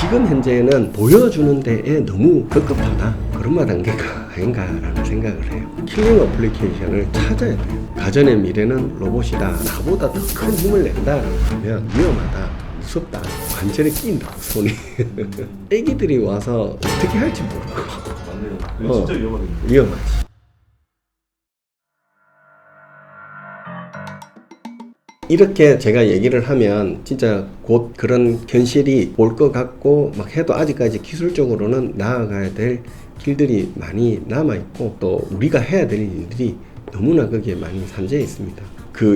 지금 현재는 보여주는 데에 너무 급급하다. 그런 단계가 아닌가라는 생각을 해요. 킬링 어플리케이션을 찾아야 돼요. 가전의 미래는 로봇이다. 나보다 더 큰 힘을 낸다라고 하면 위험하다. 무섭다. 완전히 끼인다 손이. 애기들이 와서 어떻게 할지 모르고. 맞네요. 진짜 위험하겠네요. 위험하지. 이렇게 제가 얘기를 하면 진짜 곧 그런 현실이 올 것 같고 막 해도 아직까지 기술적으로는 나아가야 될 길들이 많이 남아있고 또 우리가 해야 될 일들이 너무나 거기에 많이 산재해 있습니다.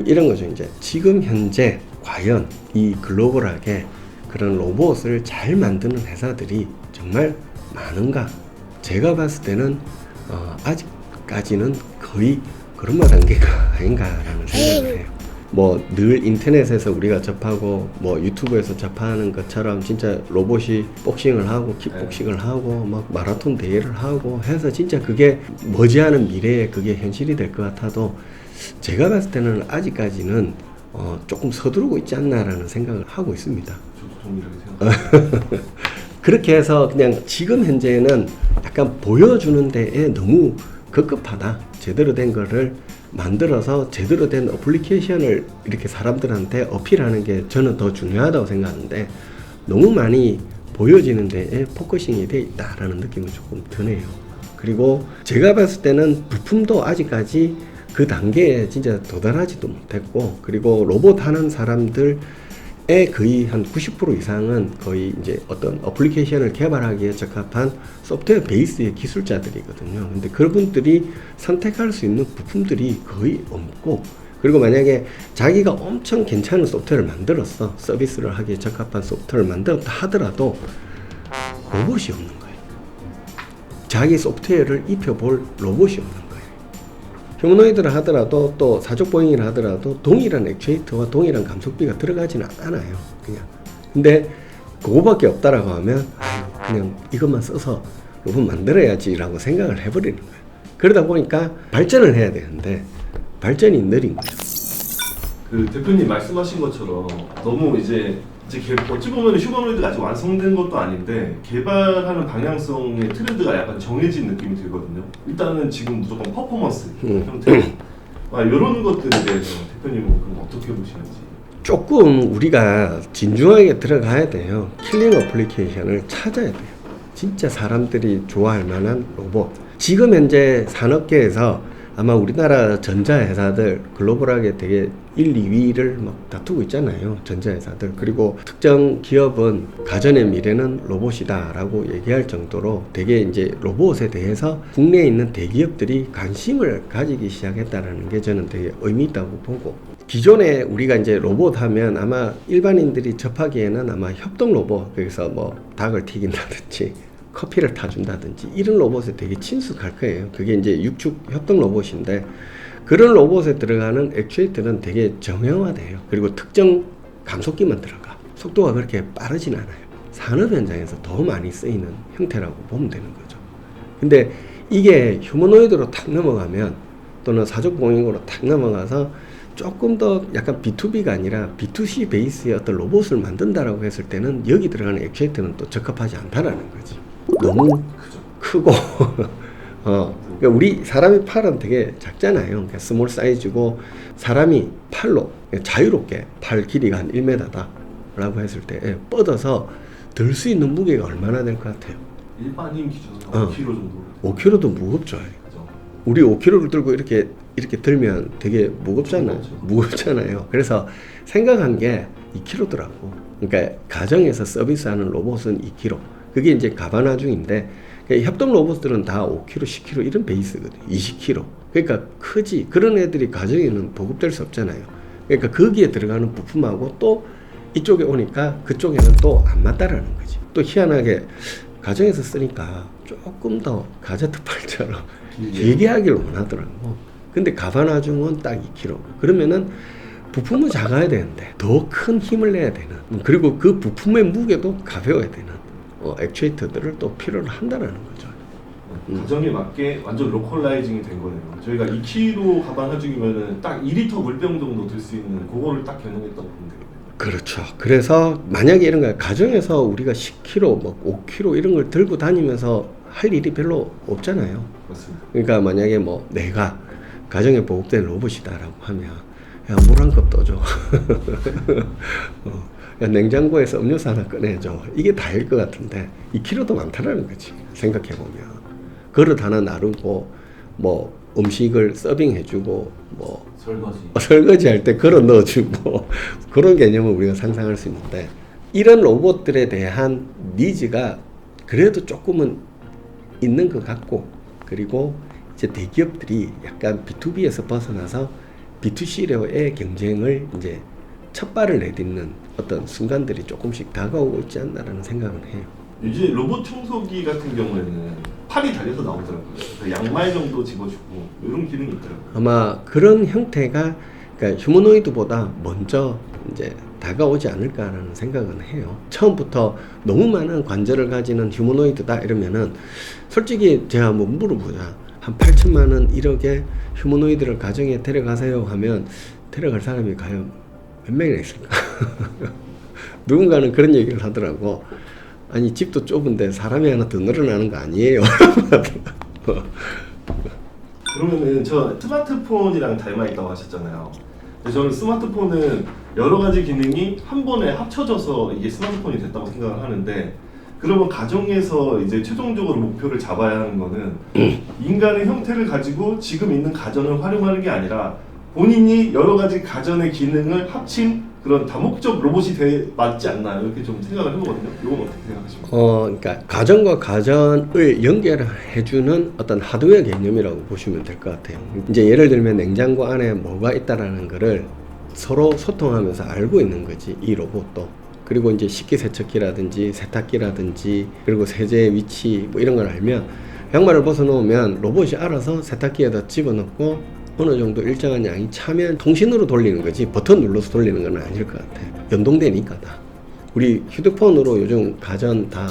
이런 거죠. 이제 지금 현재 과연 이 글로벌하게 그런 로봇을 잘 만드는 회사들이 정말 많은가? 제가 봤을 때는 아직까지는 거의 그런 단계가 아닌가라는 생각을 해요. 뭐 늘 인터넷에서 우리가 접하고 뭐 유튜브에서 접하는 것처럼 진짜 로봇이 복싱을 하고 킥복싱을 하고 막 마라톤 대회를 하고 해서 진짜 그게 머지않은 미래에 그게 현실이 될 것 같아도 제가 봤을 때는 아직까지는 조금 서두르고 있지 않나라는 생각을 하고 있습니다. 저도 동일하게 생각합니다. 그렇게 해서 그냥 지금 현재는 약간 보여주는 데에 너무 급급하다. 제대로 된 거를 만들어서 제대로 된 어플리케이션을 이렇게 사람들한테 어필하는 게 저는 더 중요하다고 생각하는데 너무 많이 보여지는 데에 포커싱이 돼 있다라는 느낌은 조금 드네요. 그리고 제가 봤을 때는 부품도 아직까지 그 단계에 진짜 도달하지도 못했고, 그리고 로봇 하는 사람들의 거의 한 90% 이상은 거의 이제 어떤 어플리케이션을 개발하기에 적합한 소프트웨어 베이스의 기술자들이거든요. 근데 그분들이 선택할 수 있는 부품들이 거의 없고, 그리고 만약에 자기가 엄청 괜찮은 소프트웨어를 만들었어, 서비스를 하기에 적합한 소프트웨어를 만들었다 하더라도 로봇이 없는 거예요. 자기 소프트웨어를 입혀볼 로봇이 없는 거예요. 휴머노이드를 하더라도 또 사족 보행을 하더라도 동일한 액추에이터와 동일한 감속비가 들어가지는 않아요. 그냥. 근데 그거밖에 없다라고 하면 그냥 이것만 써서 로봇 만들어야지라고 생각을 해버리는 거예요. 그러다 보니까 발전을 해야 되는데 발전이 느린 거죠. 그 대표님 말씀하신 것처럼 너무 이제 어찌 보면 휴머노이드가 아직 완성된 것도 아닌데 개발하는 방향성의 트렌드가 약간 정해진 느낌이 들거든요. 일단은 지금 무조건 퍼포먼스 형태 이런 것들에 대해서 대표님은 그럼 어떻게 보시는지? 조금 우리가 진중하게 들어가야 돼요. 킬링 어플리케이션을 찾아야 돼요. 진짜 사람들이 좋아할 만한 로봇. 지금 현재 산업계에서 아마 우리나라 전자회사들 글로벌하게 되게 1, 2위를 막 다투고 있잖아요. 전자회사들. 그리고 특정 기업은 가전의 미래는 로봇이다 라고 얘기할 정도로 되게 이제 로봇에 대해서 국내에 있는 대기업들이 관심을 가지기 시작했다는 게 저는 되게 의미 있다고 보고, 기존에 우리가 이제 로봇 하면 아마 일반인들이 접하기에는 아마 협동 로봇, 그래서 뭐 닭을 튀긴다든지 커피를 타준다든지 이런 로봇에 되게 친숙할 거예요. 그게 이제 육축 협동 로봇인데, 그런 로봇에 들어가는 액추에이터는 되게 정형화돼요. 그리고 특정 감속기만 들어가. 속도가 그렇게 빠르진 않아요. 산업 현장에서 더 많이 쓰이는 형태라고 보면 되는 거죠. 근데 이게 휴머노이드로 탁 넘어가면, 또는 사족보행으로 탁 넘어가서 조금 더 약간 B2B가 아니라 B2C 베이스의 어떤 로봇을 만든다라고 했을 때는 여기 들어가는 액추에이터는 또 적합하지 않다라는 거지. 너무 크고 그러니까 우리 사람의 팔은 되게 작잖아요. 그러니까 스몰 사이즈고, 사람이 팔로 자유롭게 팔 길이가 한 1m다 라고 했을 때 뻗어서 들 수 있는 무게가 얼마나 될 것 같아요? 일반인 기준으로 5kg 정도. 5kg도 무겁죠. 우리 5kg를 들고 이렇게 들면 되게 무겁잖아요. 무겁잖아요. 그래서 생각한 게 2kg더라고. 그러니까 가정에서 서비스하는 로봇은 2kg. 그게 이제 가바나중인데, 협동 로봇들은 다 5kg, 10kg 이런 베이스거든요. 20kg. 그러니까 크지. 그런 애들이 가정에는 보급될 수 없잖아요. 그러니까 거기에 들어가는 부품하고 또 이쪽에 오니까 그쪽에는 또 안 맞다라는 거지. 또 희한하게 가정에서 쓰니까 조금 더 가자트팔처럼 길게 하길 원하더라고. 근데 가바나중은 딱 2kg. 그러면은 부품은 작아야 되는데 더 큰 힘을 내야 되는, 그리고 그 부품의 무게도 가벼워야 되는 액추에이터들을 또 필요로 한다는 거죠. 가정에 맞게 완전 로컬라이징이 된 거네요. 저희가 2kg 가방 하중이면은 딱 2리터 물병 정도 들 수 있는 그거를 딱 겨냥했다고 보면 되겠네요. 그렇죠. 그래서 만약에 이런 거 가정에서 우리가 10kg, 뭐 5kg 이런 걸 들고 다니면서 할 일이 별로 없잖아요. 맞습니다. 그러니까 만약에 뭐 내가 가정에 보급된 로봇이다라고 하면 야, 물 한 컵 떠줘. 야, 냉장고에서 음료수 하나 꺼내줘. 이게 다일 것 같은데 2kg도 많다라는 거지. 생각해보면. 그릇 하나 나르고 뭐 음식을 서빙해주고 뭐 설거지 할 때 그릇 넣어주고 그런 개념을 우리가 상상할 수 있는데 이런 로봇들에 대한 니즈가 그래도 조금은 있는 것 같고 그리고 이제 대기업들이 약간 B2B에서 벗어나서 B2C로의 경쟁을 이제 첫 발을 내딛는 어떤 순간들이 조금씩 다가오고 있지 않나라는 생각은 해요. 이제 로봇 청소기 같은 경우에는 팔이 달려서 나오더라고요. 그래서 양말 정도 집어주고 이런 기능이 있더라고요. 아마 그런 형태가 그러니까 휴머노이드보다 먼저 이제 다가오지 않을까라는 생각은 해요. 처음부터 너무 많은 관절을 가지는 휴머노이드다 이러면은 솔직히 제가 한번 물어보자. 한 8천만 원 1억에 휴머노이드를 가정에 데려가세요 하면 데려갈 사람이 과연 몇 명이나 있을까? 누군가는 그런 얘기를 하더라고. 아니 집도 좁은데 사람이 하나 더 늘어나는 거 아니에요? 그러면은 저 스마트폰이랑 닮아 있다고 하셨잖아요. 근데 저는 스마트폰은 여러 가지 기능이 한 번에 합쳐져서 이게 스마트폰이 됐다고 생각을 하는데 그러면 가정에서 이제 최종적으로 목표를 잡아야 하는 거는 인간의 형태를 가지고 지금 있는 가전을 활용하는 게 아니라 본인이 여러 가지 가전의 기능을 합친 그런 다목적 로봇이 맞지 않나요? 이렇게 좀 생각을 해보거든요. 이건 어떻게 생각하십니까? 그러니까 가전과 가전을 연결해주는 어떤 하드웨어 개념이라고 보시면 될 것 같아요. 이제 예를 들면 냉장고 안에 뭐가 있다라는 거를 서로 소통하면서 알고 있는 거지, 이 로봇도. 그리고 이제 식기세척기라든지 세탁기라든지 그리고 세제의 위치 뭐 이런 걸 알면 양말을 벗어놓으면 로봇이 알아서 세탁기에다 집어넣고 어느 정도 일정한 양이 차면 통신으로 돌리는 거지 버튼 눌러서 돌리는 건 아닐 것 같아. 연동되니까 다. 우리 휴대폰으로 요즘 가전 다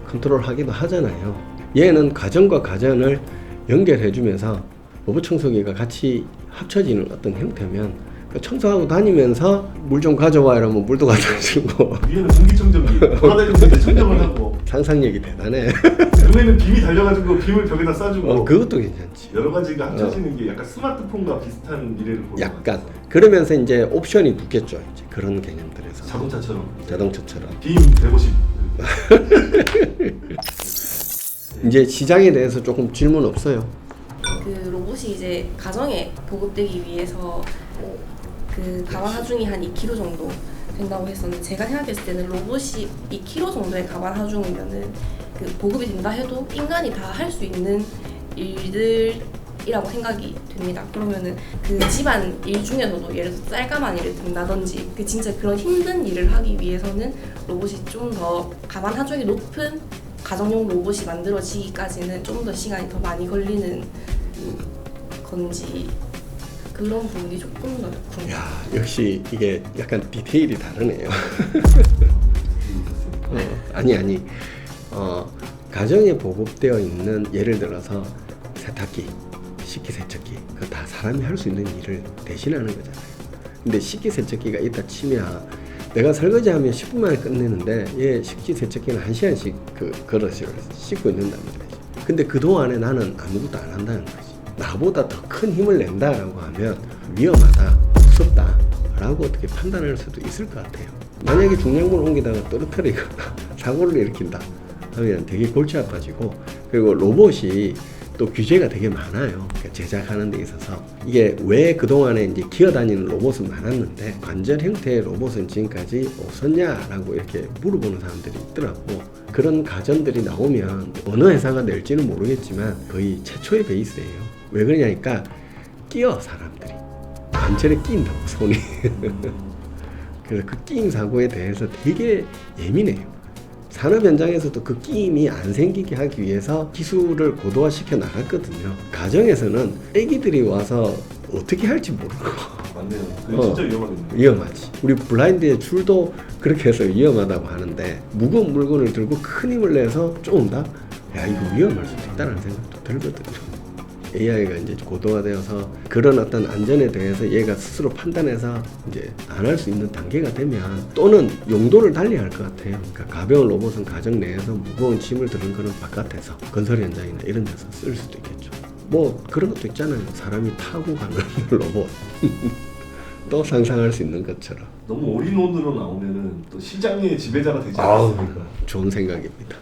컨트롤 하기도 하잖아요. 얘는 가전과 가전을 연결해주면서 로봇 청소기가 같이 합쳐지는 어떤 형태면 청소하고 다니면서 물 좀 가져와 이러면 물도 갖다 주고 위에는 공기청정기 돌아다니면서 청정을 하고 상상력이 대단해. 눈에는 빔이 달려가지고 빔을 벽에다 쏴주고 그것도 괜찮지. 여러 가지가 합쳐지는 게 약간 스마트폰과 비슷한 미래를 보는 약간 그러면서 이제 옵션이 붙겠죠. 이제 그런 개념들에서 자동차처럼 빔 150 이제 시장에 대해서 조금 질문 없어요? 그 로봇이 이제 가정에 보급되기 위해서 그 가방 하중이 한 2kg 정도 된다고 했었는데 제가 생각했을 때는 로봇이 2kg 정도의 가방 하중이면은 그 보급이 된다 해도 인간이 다 할 수 있는 일들이라고 생각이 됩니다. 그러면은 그 집안 일 중에서도 예를 들어서 쌀가만 일을 든다든지 그 진짜 그런 힘든 일을 하기 위해서는 로봇이 좀 더 가방 하중이 높은 가정용 로봇이 만들어지기까지는 좀 더 시간이 더 많이 걸리는 건지 그런 부분이 조금 더 궁금해요. 야, 역시 이게 약간 디테일이 다르네요. 아니. 가정에 보급되어 있는 예를 들어서 세탁기, 식기세척기, 그거 다 사람이 할 수 있는 일을 대신하는 거잖아요. 근데 식기세척기가 있다 치면 내가 설거지하면 10분 만에 끝내는데 얘 식기세척기는 1시간씩 그 그릇을 씻고 있는단 말이지. 근데 그동안에 나는 아무것도 안 한다는 거지. 나보다 더 큰 힘을 낸다라고 하면 위험하다, 무섭다 라고 어떻게 판단할 수도 있을 것 같아요. 만약에 중량분을 옮기다가 떨어뜨리거나 사고를 일으킨다 하면 되게 골치 아파지고 그리고 로봇이 또 규제가 되게 많아요. 그러니까 제작하는 데 있어서 이게 왜 그동안에 이제 기어다니는 로봇은 많았는데 관절 형태의 로봇은 지금까지 없었냐라고 이렇게 물어보는 사람들이 있더라고. 그런 가전들이 나오면 어느 회사가 낼지는 모르겠지만 거의 최초의 베이스예요. 왜 그러냐니까 끼어 사람들이 관절에 끼인다고 손이. 그래서 그 끼임 사고에 대해서 되게 예민해요. 산업 현장에서도 그 끼임이 안 생기게 하기 위해서 기술을 고도화시켜 나갔거든요. 가정에서는 애기들이 와서 어떻게 할지 모르고. 맞네요. 그게 진짜 위험하겠네요. 위험하지. 우리 블라인드의 줄도 그렇게 해서 위험하다고 하는데 무거운 물건을 들고 큰 힘을 내서 쪼은다? 야, 이거 위험할 수도 있다는 생각도 들거든요. AI가 이제 고도화되어서 그런 어떤 안전에 대해서 얘가 스스로 판단해서 이제 안 할 수 있는 단계가 되면 또는 용도를 달리 할 것 같아요. 그러니까 가벼운 로봇은 가정 내에서 무거운 짐을 드는 거는 바깥에서 건설 현장이나 이런 데서 쓸 수도 있겠죠. 뭐 그런 것도 있잖아요. 사람이 타고 가는 로봇. 또 상상할 수 있는 것처럼. 너무 올인원으로 나오면은 또 시장의 지배자가 되지 아우, 않습니까? 좋은 생각입니다.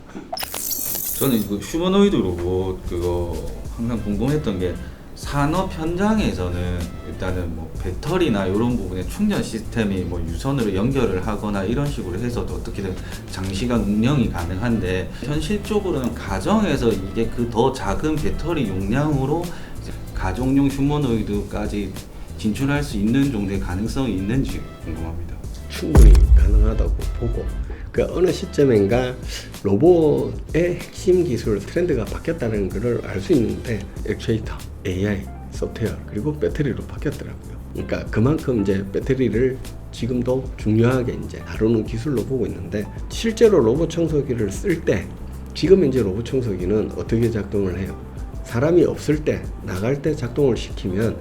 저는 그 휴머노이드 로봇 그거 항상 궁금했던 게 산업 현장에서는 일단은 뭐 배터리나 이런 부분에 충전 시스템이 뭐 유선으로 연결을 하거나 이런 식으로 해서도 어떻게든 장시간 운영이 가능한데 현실적으로는 가정에서 이게 그 더 작은 배터리 용량으로 이제 가정용 휴머노이드까지 진출할 수 있는 정도의 가능성이 있는지 궁금합니다. 충분히 가능하다고 보고 그 어느 시점인가 로봇의 핵심 기술 트렌드가 바뀌었다는 것을 알 수 있는데 액추에이터, AI, 소프트웨어 그리고 배터리로 바뀌었더라고요. 그러니까 그만큼 이제 배터리를 지금도 중요하게 이제 다루는 기술로 보고 있는데 실제로 로봇 청소기를 쓸 때 지금 이제 로봇 청소기는 어떻게 작동을 해요? 사람이 없을 때 나갈 때 작동을 시키면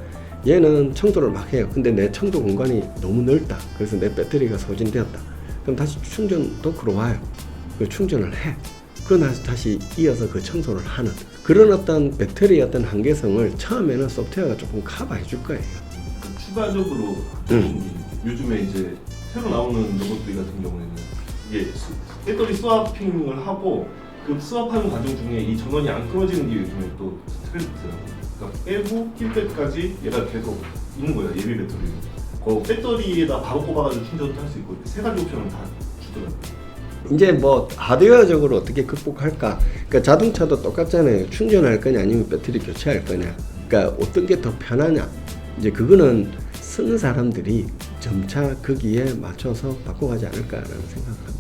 얘는 청소를 막 해요. 근데 내 청소 공간이 너무 넓다. 그래서 내 배터리가 소진되었다. 그럼 다시 충전도 들어와요. 그 충전을 해. 그러고 나서 다시 이어서 그 청소를 하는 그런 어떤 배터리의 어떤 한계성을 처음에는 소프트웨어가 조금 커버해 줄 거예요. 그 추가적으로 요즘에 이제 새로 나오는 로봇들 같은 경우에는 이게 배터리 스와핑을 하고 그 스왑하는 과정 중에 이 전원이 안 끊어지는 게 요즘에 또 트렌드더라고요. 그러니까 빼고 낄 때까지 얘가 계속 있는 거예요. 예비 배터리로. 그 배터리에다 바로 꼽아가지고 충전도 할 수 있고 세 가지 옵션을 다 주더라고요. 이제 뭐 하드웨어적으로 어떻게 극복할까? 그러니까 자동차도 똑같잖아요. 충전할 거냐 아니면 배터리 교체할 거냐. 그러니까 어떤 게 더 편하냐. 이제 그거는 쓰는 사람들이 점차 거기에 맞춰서 바꿔가지 않을까라는 생각을 합니다.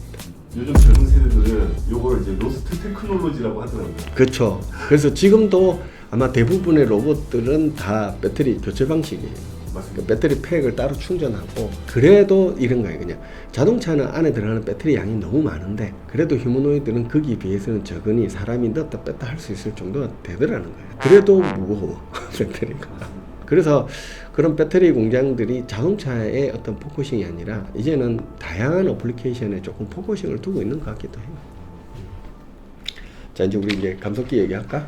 요즘 젊은 세대들은 요걸 이제 로스트 테크놀로지라고 하더라고요. 그렇죠. 그래서 지금도 아마 대부분의 로봇들은 다 배터리 교체 방식이에요. 맞습니다. 그 배터리 팩을 따로 충전하고 그래도 이런 거예요. 그냥 자동차는 안에 들어가는 배터리 양이 너무 많은데 그래도 휴머노이드는 거기에 비해서는 적으니 사람이 넣었다 뺐다 할 수 있을 정도가 되더라는 거예요. 그래도 무거워 배터리가. 그래서 그런 배터리 공장들이 자동차의 어떤 포커싱이 아니라 이제는 다양한 어플리케이션에 조금 포커싱을 두고 있는 것 같기도 해요. 자 이제 우리 이제 감속기 얘기할까?